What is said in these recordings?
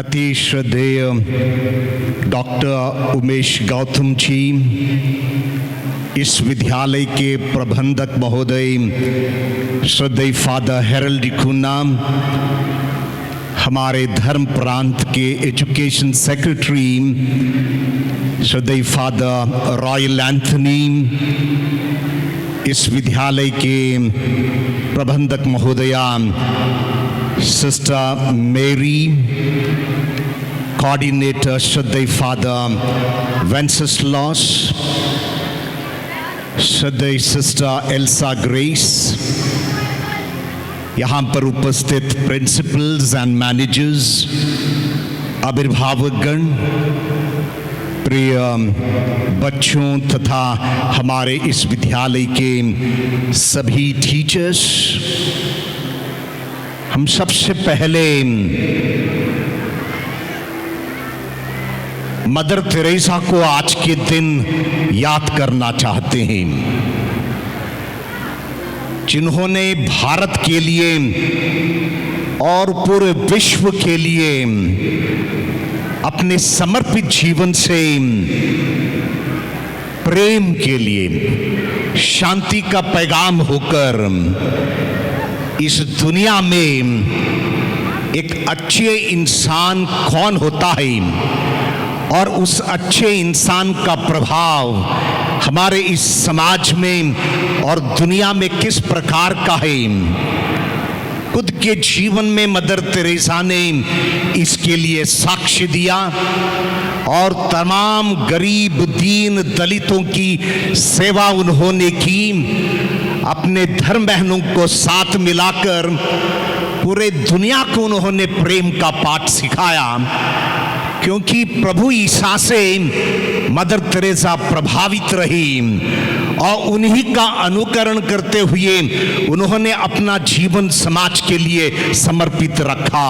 अति श्रद्धेय डॉक्टर उमेश गौतम जी, इस विद्यालय के प्रबंधक महोदय श्रद्धेय फादर हेरल्ड डिकूना, हमारे धर्म प्रांत के एजुकेशन सेक्रेटरी श्रद्धेय फादर रॉयल एंथनी, इस विद्यालय के प्रबंधक महोदया सिस्टर मेरी, कोऑर्डिनेटर श्रद्धेय फादर वेंसेस्लॉस, श्रद्धेय सिस्टर एल्सा ग्रेस, यहाँ पर उपस्थित प्रिंसिपल्स एंड मैनेजर्स, अभिभावकगण, प्रिय बच्चों तथा हमारे इस विद्यालय के सभी टीचर्स, हम सबसे पहले मदर तेरेसा को आज के दिन याद करना चाहते हैं, जिन्होंने भारत के लिए और पूरे विश्व के लिए अपने समर्पित जीवन से प्रेम के लिए, शांति का पैगाम होकर इस दुनिया में एक अच्छे इंसान कौन होता है और उस अच्छे इंसान का प्रभाव हमारे इस समाज में और दुनिया में किस प्रकार का है, खुद के जीवन में मदर तेरेसा ने इसके लिए साक्ष्य दिया और तमाम गरीब दीन दलितों की सेवा उन्होंने की। अपने धर्म बहनों को साथ मिलाकर पूरे दुनिया को उन्होंने प्रेम का पाठ सिखाया, क्योंकि प्रभु ईसा से मदर तेरेसा प्रभावित रही और उन्हीं का अनुकरण करते हुए उन्होंने अपना जीवन समाज के लिए समर्पित रखा।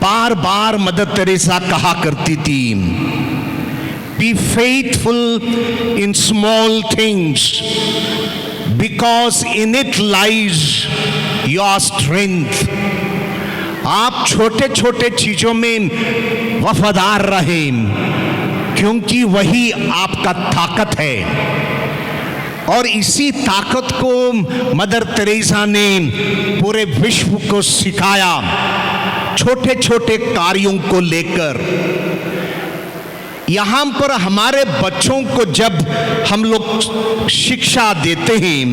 बार बार मदर तेरेसा कहा करती थी, Be faithful in small things, because in it lies your strength. आप छोटे छोटे चीजों में वफादार रहें, क्योंकि वही आपका ताकत है। और इसी ताकत को मदर तेरेसा ने पूरे विश्व को सिखाया, छोटे छोटे कार्यों को लेकर। यहाँ पर हमारे बच्चों को जब हम लोग शिक्षा देते हैं,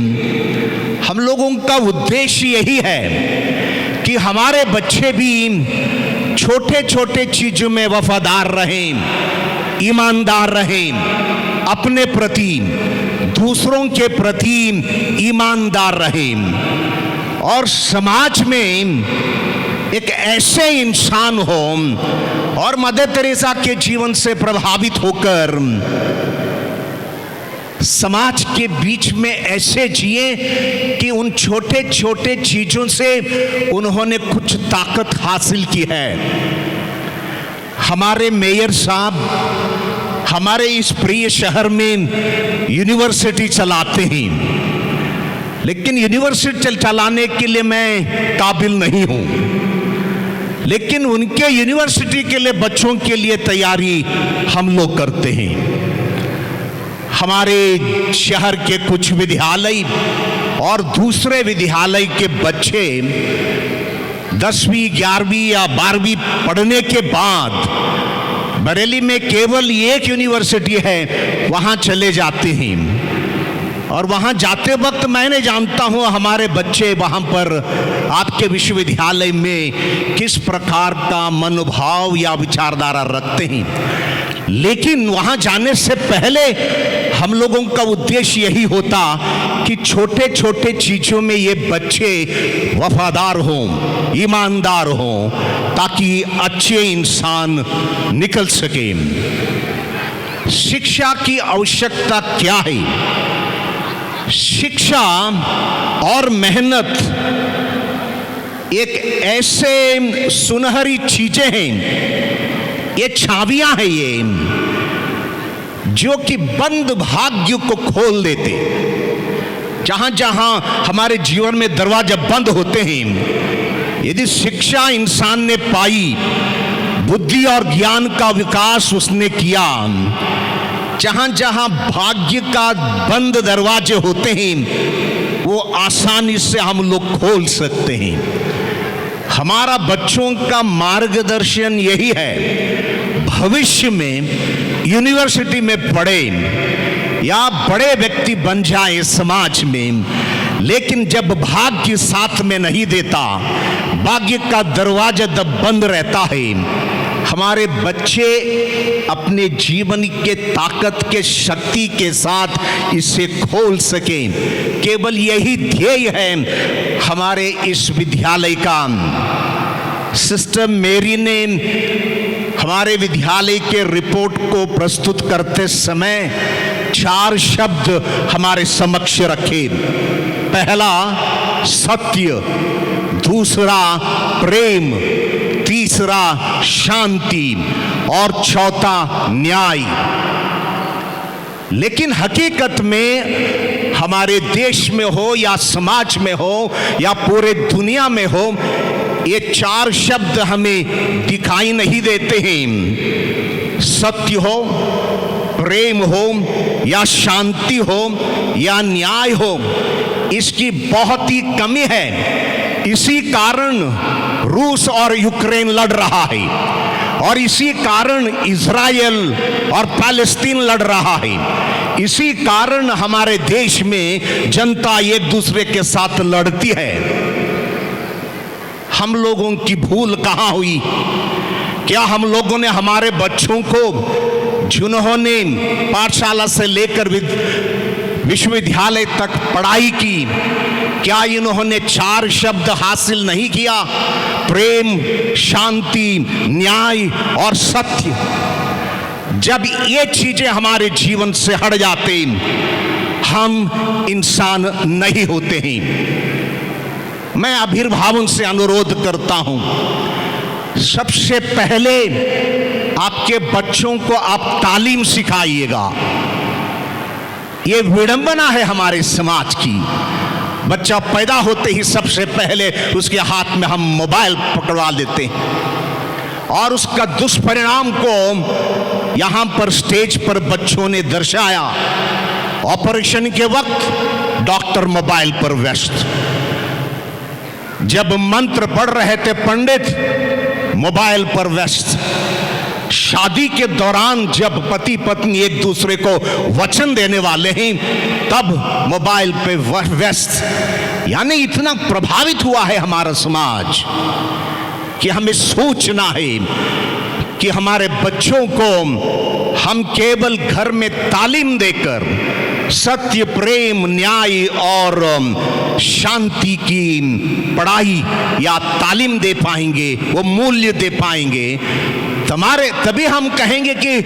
हम लोगों का उद्देश्य यही है कि हमारे बच्चे भी छोटे छोटे चीजों में वफादार रहें, ईमानदार रहें, अपने प्रति, दूसरों के प्रति ईमानदार रहें और समाज में एक ऐसे इंसान हो और मदर तेरेसा के जीवन से प्रभावित होकर समाज के बीच में ऐसे जिए कि उन छोटे छोटे चीजों से उन्होंने कुछ ताकत हासिल की है। हमारे मेयर साहब हमारे इस प्रिय शहर में यूनिवर्सिटी चलाते हैं, लेकिन यूनिवर्सिटी चलाने के लिए मैं काबिल नहीं हूं, लेकिन उनके यूनिवर्सिटी के लिए बच्चों के लिए तैयारी हम लोग करते हैं। हमारे शहर के कुछ विद्यालय और दूसरे विद्यालय के बच्चे 10वीं 11वीं या 12वीं पढ़ने के बाद बरेली में केवल एक यूनिवर्सिटी है, वहां चले जाते हैं। और वहां जाते वक्त मैंने जानता हूं हमारे बच्चे वहां पर आपके विश्वविद्यालय में किस प्रकार का मनोभाव या विचारधारा रखते हैं, लेकिन वहां जाने से पहले हम लोगों का उद्देश्य यही होता कि छोटे छोटे चीजों में ये बच्चे वफादार हों, ईमानदार हों, ताकि अच्छे इंसान निकल सके। शिक्षा की आवश्यकता क्या है? शिक्षा और मेहनत एक ऐसे सुनहरी चीजें हैं, ये छावियां हैं, ये जो कि बंद भाग्य को खोल देते। जहां जहां हमारे जीवन में दरवाजे बंद होते हैं, यदि शिक्षा इंसान ने पाई, बुद्धि और ज्ञान का विकास उसने किया, जहां जहां भाग्य का बंद दरवाजे होते हैं वो आसानी से हम लोग खोल सकते हैं। हमारा बच्चों का मार्गदर्शन यही है, भविष्य में यूनिवर्सिटी में पढ़े या बड़े व्यक्ति बन जाए समाज में, लेकिन जब भाग्य साथ में नहीं देता, भाग्य का दरवाजा जब बंद रहता है, हमारे बच्चे अपने जीवन के ताकत के शक्ति के साथ इसे खोल सकें। केवल यही ध्येय है हमारे इस विद्यालय का। सिस्टर मेरी ने हमारे विद्यालय के रिपोर्ट को प्रस्तुत करते समय 4 शब्द हमारे समक्ष रखे। पहला सत्य, दूसरा प्रेम, तीसरा शांति और चौथा न्याय। लेकिन हकीकत में हमारे देश में हो या समाज में हो या पूरे दुनिया में हो, ये 4 शब्द हमें दिखाई नहीं देते हैं। सत्य हो, प्रेम हो या शांति हो या न्याय हो, इसकी बहुत ही कमी है। इसी कारण रूस और यूक्रेन लड़ रहा है, और इसी कारण इजराइल और पैलेस्टीन लड़ रहा है। इसी कारण हमारे देश में जनता एक दूसरे के साथ लड़ती है। हम लोगों की भूल कहाँ हुई? क्या हम लोगों ने हमारे बच्चों को, जिन्होंने पाठशाला से लेकर विश्वविद्यालय तक पढ़ाई की, क्या इन्होंने 4 शब्द हासिल नहीं किया? प्रेम, शांति, न्याय और सत्य। जब ये चीजें हमारे जीवन से हट जाते, हम इंसान नहीं होते हैं। मैं अभिभावकों से अनुरोध करता हूं, सबसे पहले आपके बच्चों को आप तालीम सिखाइएगा। ये विडंबना है हमारे समाज की। बच्चा पैदा होते ही सबसे पहले उसके हाथ में हम मोबाइल पकड़वा देते हैं, और उसका दुष्परिणाम को यहां पर स्टेज पर बच्चों ने दर्शाया। ऑपरेशन के वक्त डॉक्टर मोबाइल पर व्यस्त, जब मंत्र पढ़ रहे थे पंडित मोबाइल पर व्यस्त, शादी के दौरान जब पति पत्नी एक दूसरे को वचन देने वाले हैं तब मोबाइल पे व्यस्त। यानी इतना प्रभावित हुआ है हमारा समाज कि हमें सोचना है कि हमारे बच्चों को हम केवल घर में तालीम देकर सत्य, प्रेम, न्याय और शांति की पढ़ाई या तालीम दे पाएंगे, वो मूल्य दे पाएंगे, तभी हम कहेंगे कि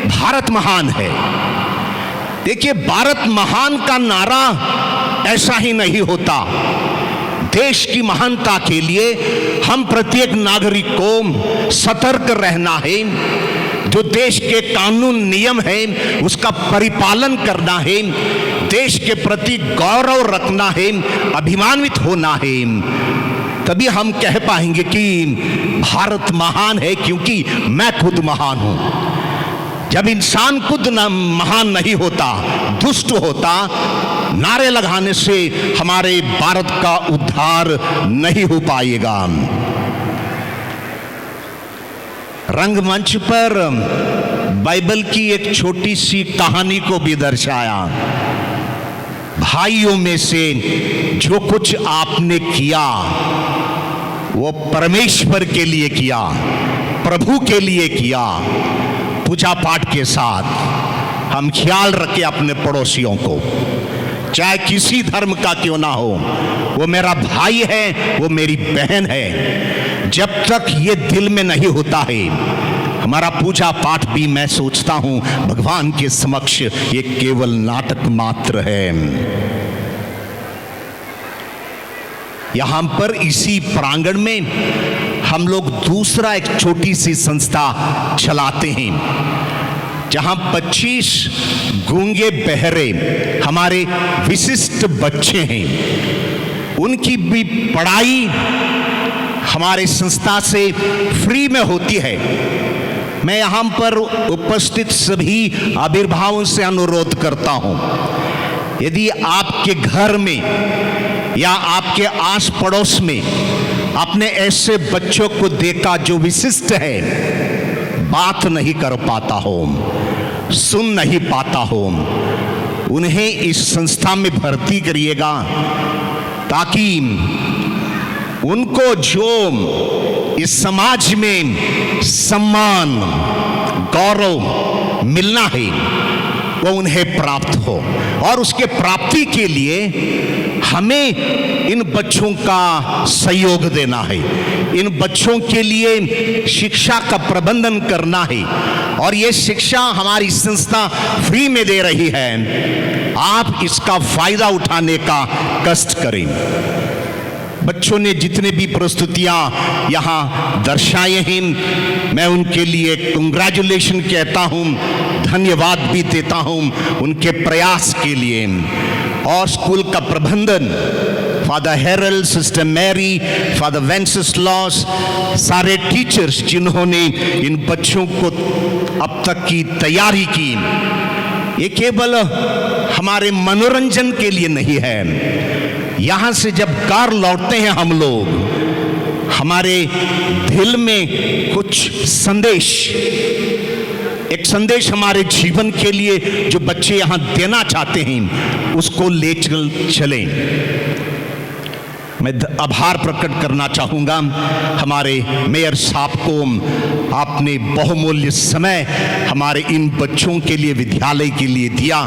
भारत महान है। देखिए, भारत महान का नारा ऐसा ही नहीं होता। देश की महानता के लिए हम प्रत्येक नागरिक को सतर्क रहना है। जो देश के कानून नियम है उसका परिपालन करना है, देश के प्रति गौरव रखना है, अभिमानित होना है। तभी हम कह पाएंगे कि भारत महान है, क्योंकि मैं खुद महान हूं। जब इंसान खुद महान नहीं होता, दुष्ट होता, नारे लगाने से हमारे भारत का उद्धार नहीं हो पाएगा। रंगमंच पर बाइबल की एक छोटी सी कहानी को भी दर्शाया। भाइयों में से जो कुछ आपने किया वो परमेश्वर के लिए किया, प्रभु के लिए किया, पूजा पाठ के साथ। हम ख्याल रखें अपने पड़ोसियों को, चाहे किसी धर्म का क्यों ना हो। वो मेरा भाई है, वो मेरी बहन है। जब तक ये दिल में नहीं होता है, हमारा पूजा पाठ भी, मैं सोचता हूं, भगवान के समक्ष ये केवल नाटक मात्र है। यहां पर इसी प्रांगण में हम लोग दूसरा एक छोटी सी संस्था चलाते हैं, जहां 25 गूंगे बहरे हमारे विशिष्ट बच्चे हैं। उनकी भी पढ़ाई हमारे संस्था से फ्री में होती है। मैं यहाँ पर उपस्थित सभी आविर्भावों से अनुरोध करता हूँ, यदि आपके घर में या आपके आस पड़ोस में आपने ऐसे बच्चों को देखा जो विशिष्ट है, बात नहीं कर पाता हो, सुन नहीं पाता हो, उन्हें इस संस्था में भर्ती करिएगा, ताकि उनको जो इस समाज में सम्मान गौरव मिलना है वो उन्हें प्राप्त हो। और उसके प्राप्ति के लिए हमें इन बच्चों का सहयोग देना है, इन बच्चों के लिए शिक्षा का प्रबंधन करना है। और ये शिक्षा हमारी संस्था फ्री में दे रही है, आप इसका फायदा उठाने का कष्ट करें। बच्चों ने जितने भी प्रस्तुतियां यहाँ दर्शाए हैं, मैं उनके लिए कंग्रेचुलेशन कहता हूँ, धन्यवाद भी देता हूँ उनके प्रयास के लिए। और स्कूल का प्रबंधन, father Harold, sister Mary, father Wenceslaus, सारे टीचर्स जिन्होंने इन बच्चों को अब तक की तैयारी की, ये केवल हमारे मनोरंजन के लिए नहीं है। यहाँ से जब कार लौटते हैं हम लोग, हमारे दिल में कुछ संदेश, एक संदेश हमारे जीवन के लिए जो बच्चे यहाँ देना चाहते हैं, उसको ले चलें। मैं आभार प्रकट करना चाहूँगा हमारे मेयर साहब को, आपने बहुमूल्य समय हमारे इन बच्चों के लिए, विद्यालय के लिए दिया।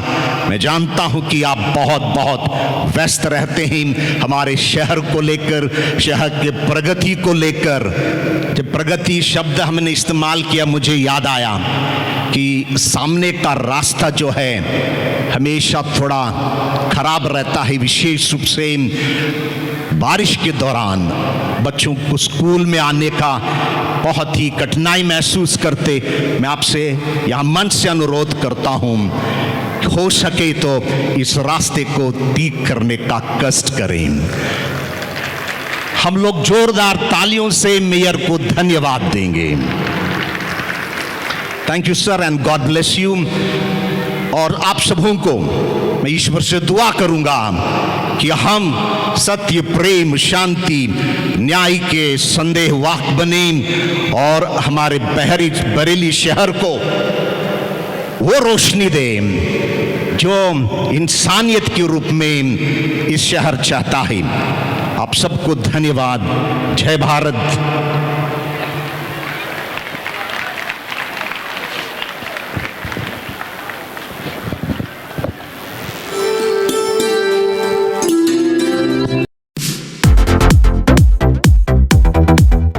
मैं जानता हूँ कि आप बहुत बहुत व्यस्त रहते हैं हमारे शहर को लेकर, शहर के प्रगति को लेकर। जब प्रगति शब्द हमने इस्तेमाल किया, मुझे याद आया कि सामने का रास्ता जो है हमेशा थोड़ा खराब रहता है, विशेष रूप से बारिश के दौरान बच्चों को स्कूल में आने का बहुत ही कठिनाई महसूस करते। मैं आपसे यहाँ मन से अनुरोध करता हूँ, हो सके तो इस रास्ते को ठीक करने का कष्ट करें। हम लोग जोरदार तालियों से मेयर को धन्यवाद देंगे। Thank you sir and God bless you. और आप सबों को मैं ईश्वर से दुआ करूंगा कि हम सत्य, प्रेम, शांति, न्याय के संदेहवाहक बने और हमारे बरेली शहर को वो रोशनी दे जो इंसानियत के रूप में इस शहर चाहता है। आप सबको धन्यवाद। जय भारत।